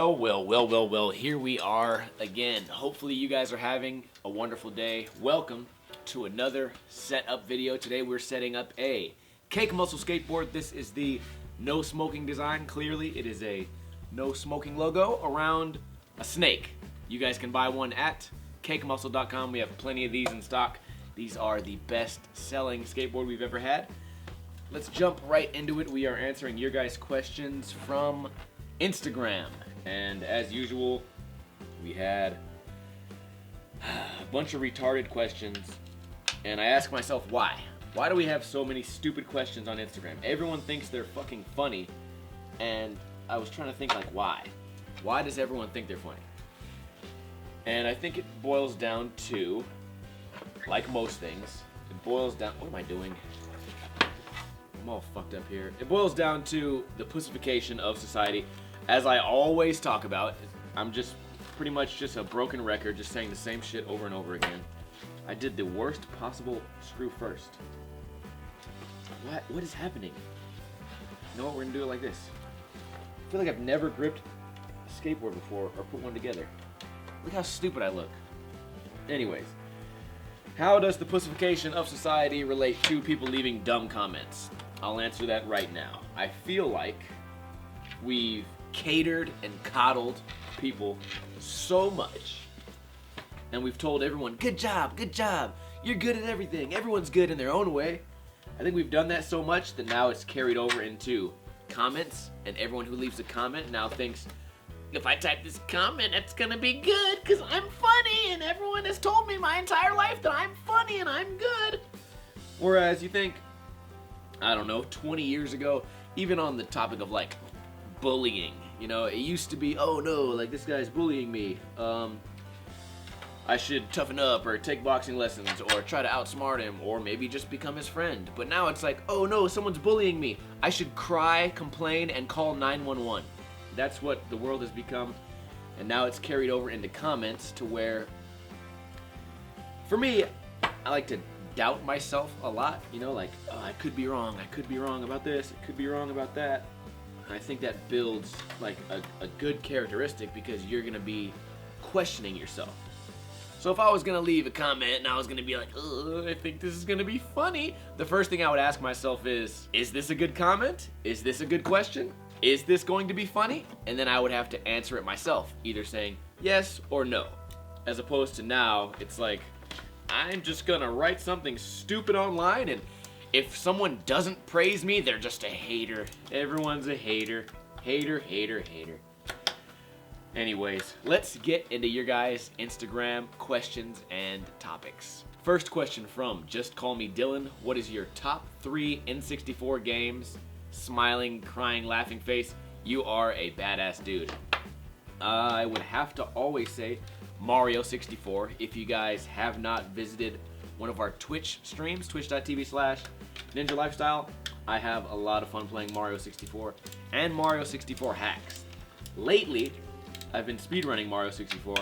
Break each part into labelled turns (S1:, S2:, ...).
S1: Well, here we are again. Hopefully you guys are having a wonderful day. Welcome to another setup video. Today we're setting up a cake muscle skateboard. This is the no smoking design. Clearly it is a no smoking logo around a snake. You guys can buy one at cakemuscle.com. We have plenty of these in stock. These are the best selling skateboard we've ever had. Let's jump right into it. We are answering your guys' questions from Instagram. And as usual, we had a bunch of retarded questions. And I ask myself, why? Why do we have so many stupid questions on Instagram? Everyone thinks they're fucking funny. And I was trying to think, like, why? Why does everyone think they're funny? And I think it boils down to, like most things, it boils down... What am I doing? I'm all fucked up here. It boils down to the pussification of society. As I always talk about, I'm just pretty much just a broken record, just saying the same shit over and over again. I did the worst possible screw first. What is happening? You know what, we're gonna do it like this. I feel like I've never gripped a skateboard before or put one together. Look how stupid I look. Anyways, how does the pussification of society relate to people leaving dumb comments? I'll answer that right now. I feel like we've catered and coddled people so much, and we've told everyone, good job, you're good at everything, everyone's good in their own way. I think we've done that so much that now it's carried over into comments, and everyone who leaves a comment now thinks, if I type this comment, it's gonna be good because I'm funny and everyone has told me my entire life that I'm funny and I'm good. Whereas you think, I don't know, 20 years ago, even on the topic of like bullying, you know, it used to be, oh no, like this guy's bullying me. I should toughen up or take boxing lessons or try to outsmart him or maybe just become his friend. But now it's like, oh no, someone's bullying me. I should cry, complain, and call 911. That's what the world has become. And now it's carried over into comments to where, for me, I like to doubt myself a lot. You know, like, oh, I could be wrong about this, I could be wrong about that. And I think that builds like a good characteristic because you're gonna be questioning yourself. So if I was gonna leave a comment and I was gonna be like, oh, I think this is gonna be funny, the first thing I would ask myself is this a good comment? Is this a good question? Is this going to be funny? And then I would have to answer it myself, either saying yes or no. As opposed to now, it's like, I'm just gonna write something stupid online, and if someone doesn't praise me, they're just a hater. Everyone's a hater. Hater. Anyways, let's get into your guys' Instagram questions and topics. First question from Just Call Me Dylan. What is your top 3 N64 games? Smiling, crying, laughing face. You are a badass dude. I would have to always say Mario 64. If you guys have not visited one of our Twitch streams, twitch.tv/NinjaLifestyle, I have a lot of fun playing Mario 64 and Mario 64 hacks. Lately, I've been speedrunning Mario 64,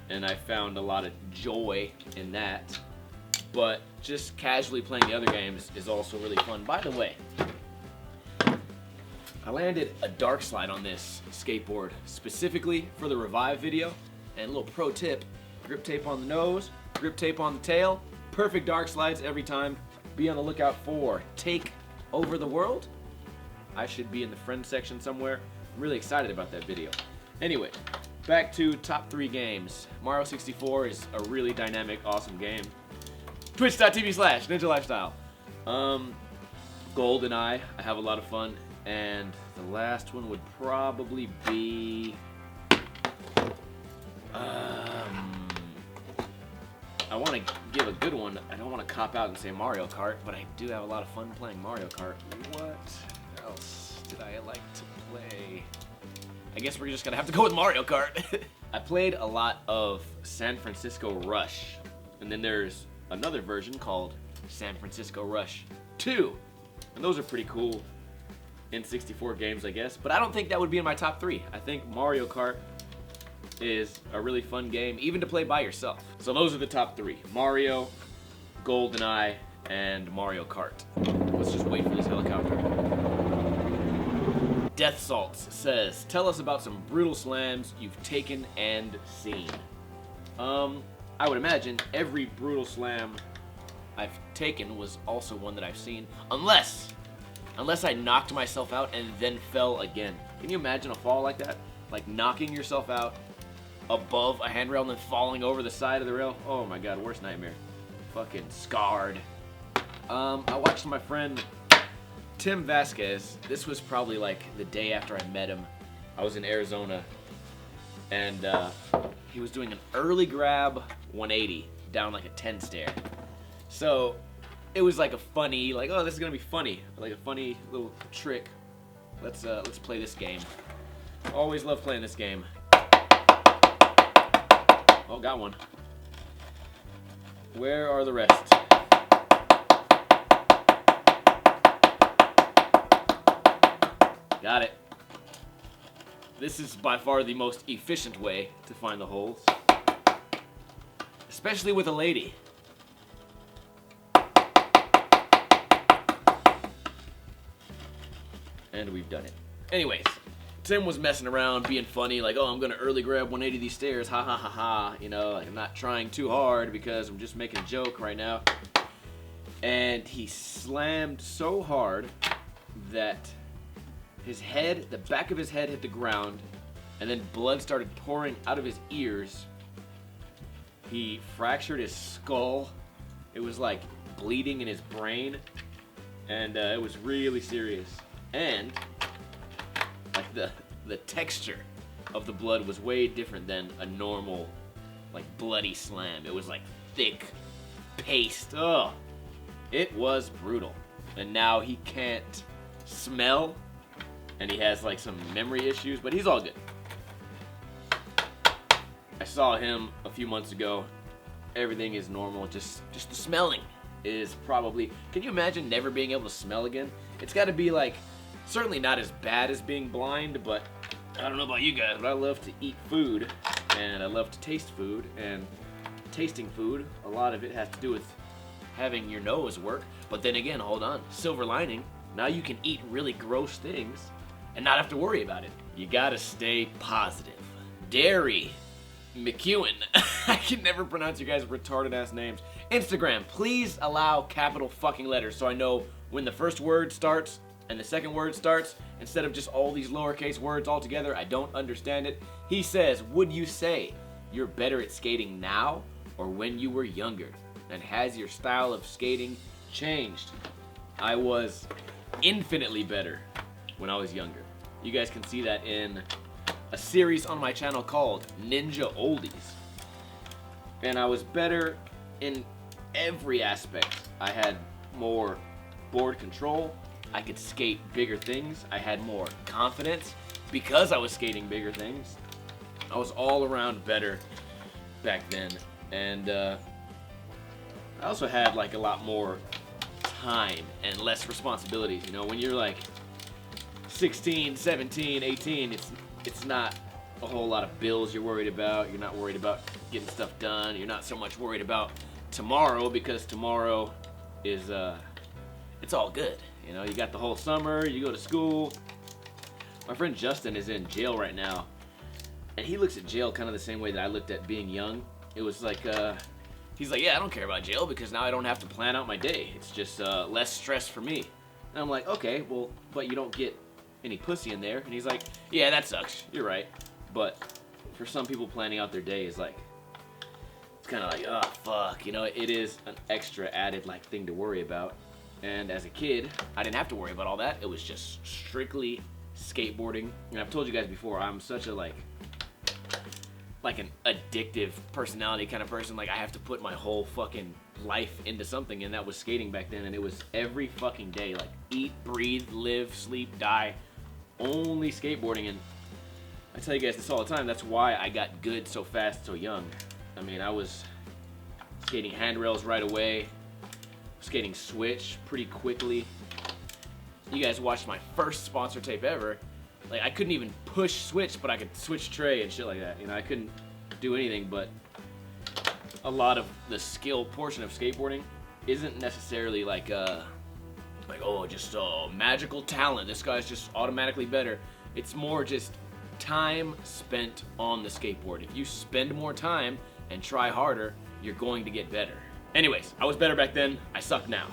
S1: and I found a lot of joy in that. But just casually playing the other games is also really fun. By the way, I landed a dark slide on this skateboard specifically for the revive video. And a little pro tip, grip tape on the nose, grip tape on the tail, perfect dark slides every time. Be on the lookout for Take Over the World. I should be in the friend section somewhere. I'm really excited about that video. Anyway, back to top 3 games. Mario 64 is a really dynamic, awesome game. Twitch.tv/NinjaLifestyle. GoldenEye, I have a lot of fun. And the last one would probably be... I want to give a good one. I don't want to cop out and say Mario Kart, but I do have a lot of fun playing Mario Kart. What else did I like to play? I guess we're just gonna have to go with Mario Kart. I played a lot of San Francisco Rush, and then there's another version called San Francisco Rush 2, and those are pretty cool N64 games, I guess, but I don't think that would be in my top 3. I think Mario Kart is a really fun game, even to play by yourself. So those are the top 3. Mario, GoldenEye, and Mario Kart. Let's just wait for this helicopter. Death Salts says, tell us about some brutal slams you've taken and seen. I would imagine every brutal slam I've taken was also one that I've seen, unless I knocked myself out and then fell again. Can you imagine a fall like that? Like knocking yourself out above a handrail and then falling over the side of the rail? Oh my god, worst nightmare. Fucking scarred. I watched my friend Tim Vasquez. This was probably like the day after I met him. I was in Arizona, and he was doing an early grab 180 down like a 10 stair. So it was like a funny, like, oh, this is gonna be funny, like a funny little trick. Let's play this game. Always love playing this game. Oh, got one. Where are the rest? Got it. This is by far the most efficient way to find the holes, especially with a lady. And we've done it. Anyways, Tim was messing around, being funny, like, oh, I'm gonna early grab 180 these stairs, ha ha ha ha. You know, like, I'm not trying too hard because I'm just making a joke right now. And he slammed so hard that his head, the back of his head hit the ground, and then blood started pouring out of his ears. He fractured his skull. It was like bleeding in his brain, and it was really serious. And like the texture of the blood was way different than a normal like bloody slam. It was like thick paste. Oh, it was brutal. And now he can't smell, and he has like some memory issues, but he's all good. I saw him a few months ago. Everything is normal. Just the smelling is probably. Can you imagine never being able to smell again? It's got to be like. Certainly not as bad as being blind, but I don't know about you guys, but I love to eat food, and I love to taste food, and tasting food, a lot of it has to do with having your nose work. But then again, hold on, silver lining, now you can eat really gross things and not have to worry about it. You gotta stay positive. Dairy McEwen. I can never pronounce you guys' retarded ass names. Instagram, please allow capital fucking letters so I know when the first word starts and the second word starts, instead of just all these lowercase words all together. I don't understand it. He says, would you say you're better at skating now or when you were younger? And has your style of skating changed? I was infinitely better when I was younger. You guys can see that in a series on my channel called Ninja Oldies. And I was better in every aspect. I had more board control. I could skate bigger things. I had more confidence because I was skating bigger things. I was all around better back then. And I also had like a lot more time and less responsibilities. You know, when you're like 16, 17, 18, it's not a whole lot of bills you're worried about. You're not worried about getting stuff done. You're not so much worried about tomorrow because tomorrow is, it's all good. You know, you got the whole summer, you go to school. My friend Justin is in jail right now, and he looks at jail kind of the same way that I looked at being young. It was like, he's like, yeah, I don't care about jail because now I don't have to plan out my day. It's just less stress for me. And I'm like, okay, well, but you don't get any pussy in there. And he's like, yeah, that sucks. You're right. But for some people, planning out their day is like, it's kind of like, oh, fuck. You know, it is an extra added like thing to worry about. And as a kid, I didn't have to worry about all that. It was just strictly skateboarding. And I've told you guys before, I'm such a like an addictive personality kind of person. Like I have to put my whole fucking life into something, and that was skating back then. And it was every fucking day, like eat, breathe, live, sleep, die, only skateboarding. And I tell you guys this all the time, that's why I got good so fast, so young. I mean, I was skating handrails right away. Skating switch pretty quickly. You guys watched my first sponsor tape ever. Like I couldn't even push switch, but I could switch tray and shit like that. You know, I couldn't do anything, but a lot of the skill portion of skateboarding isn't necessarily like like, oh, just magical talent. This guy's just automatically better. It's more just time spent on the skateboard. If you spend more time and try harder, you're going to get better. Anyways, I was better back then. I suck now.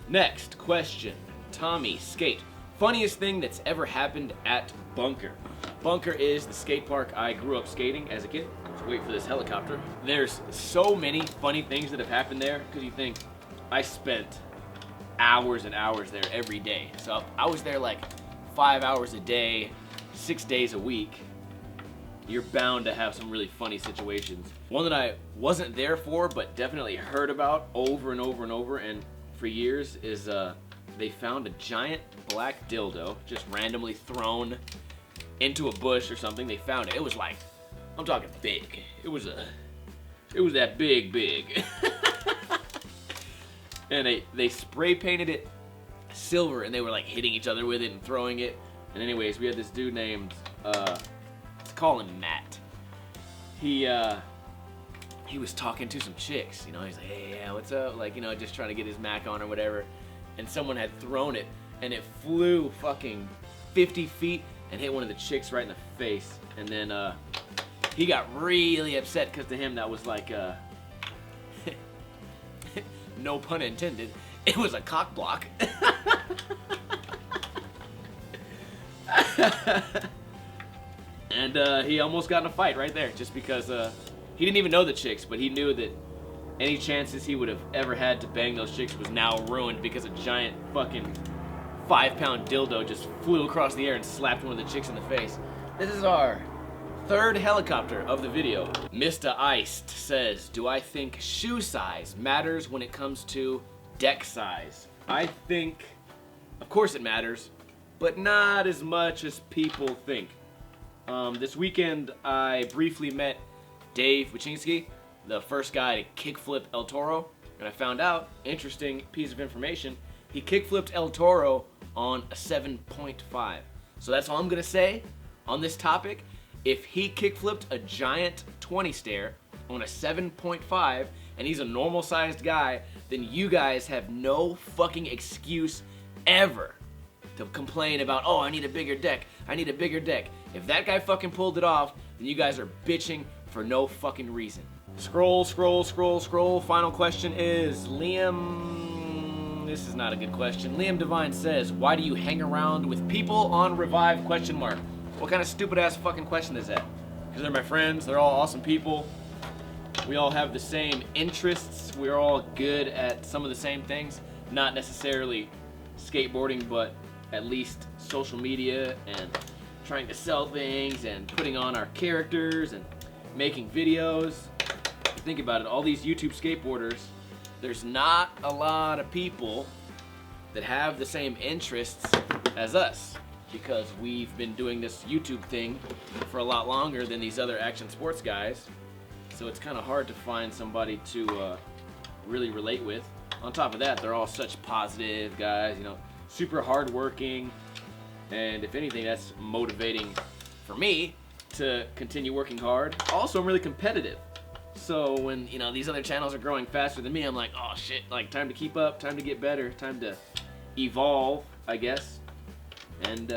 S1: Next question. Tommy, skate. Funniest thing that's ever happened at Bunker. Bunker is the skate park I grew up skating as a kid. Let's wait for this helicopter. There's so many funny things that have happened there because you think I spent hours and hours there every day. So I was there like 5 hours a day, 6 days a week. You're bound to have some really funny situations. One that I wasn't there for, but definitely heard about over and over and over and for years is they found a giant black dildo just randomly thrown into a bush or something. They found it. It was like, I'm talking big. It was that big. And they spray painted it silver, and they were like hitting each other with it and throwing it. And anyways, we had this dude named, let's call him Matt. He was talking to some chicks, you know. He's like, hey, yeah, what's up? Like, you know, just trying to get his Mac on or whatever. And someone had thrown it, and it flew fucking 50 feet and hit one of the chicks right in the face. And then he got really upset because to him that was like, no pun intended, it was a cock block. And he almost got in a fight right there just because he didn't even know the chicks, but he knew that any chances he would have ever had to bang those chicks was now ruined because a giant fucking 5-pound dildo just flew across the air and slapped one of the chicks in the face. This is our third helicopter of the video. Mr. Iced says, do I think shoe size matters when it comes to deck size? I think, of course it matters, but not as much as people think. This weekend I briefly met Dave Wachinski, the first guy to kickflip El Toro, and I found out, interesting piece of information, he kickflipped El Toro on a 7.5. So that's all I'm gonna say on this topic. If he kickflipped a giant 20 stair on a 7.5 and he's a normal sized guy, then you guys have no fucking excuse ever to complain about, oh, I need a bigger deck, I need a bigger deck. If that guy fucking pulled it off, then you guys are bitching for no fucking reason. Scroll. Final question is Liam. This is not a good question. Liam Devine says, why do you hang around with people on Revive? ? What kind of stupid ass fucking question is that? Because they're my friends, they're all awesome people. We all have the same interests. We're all good at some of the same things. Not necessarily skateboarding, but at least social media and trying to sell things and putting on our characters and making videos. Think about it, all these YouTube skateboarders, there's not a lot of people that have the same interests as us because we've been doing this YouTube thing for a lot longer than these other action sports guys. So it's kind of hard to find somebody to really relate with. On top of that, they're all such positive guys, you know, super hardworking, and if anything, that's motivating for me to continue working hard. Also, I'm really competitive. So when, you know, these other channels are growing faster than me, I'm like, oh shit, like time to keep up, time to get better, time to evolve, I guess. And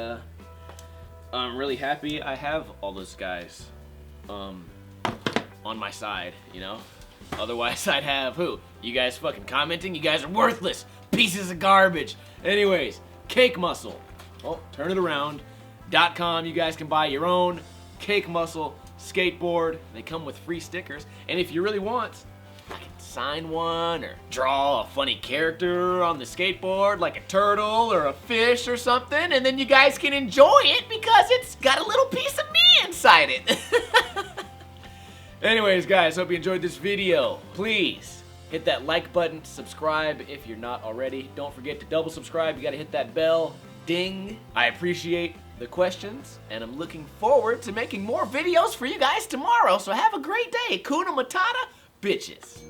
S1: I'm really happy I have all those guys on my side, you know? Otherwise I'd have who? You guys fucking commenting? You guys are worthless, pieces of garbage. Anyways, Cake Muscle. Oh, turn it around. .com, you guys can buy your own Cake Muscle skateboard. They come with free stickers. And if you really want, I can sign one or draw a funny character on the skateboard like a turtle or a fish or something, and then you guys can enjoy it because it's got a little piece of me inside it. Anyways, guys, hope you enjoyed this video. Please hit that like button, subscribe if you're not already. Don't forget to double subscribe. You gotta hit that bell. Ding. I appreciate the questions, and I'm looking forward to making more videos for you guys tomorrow. So have a great day. Kuna Matata, bitches.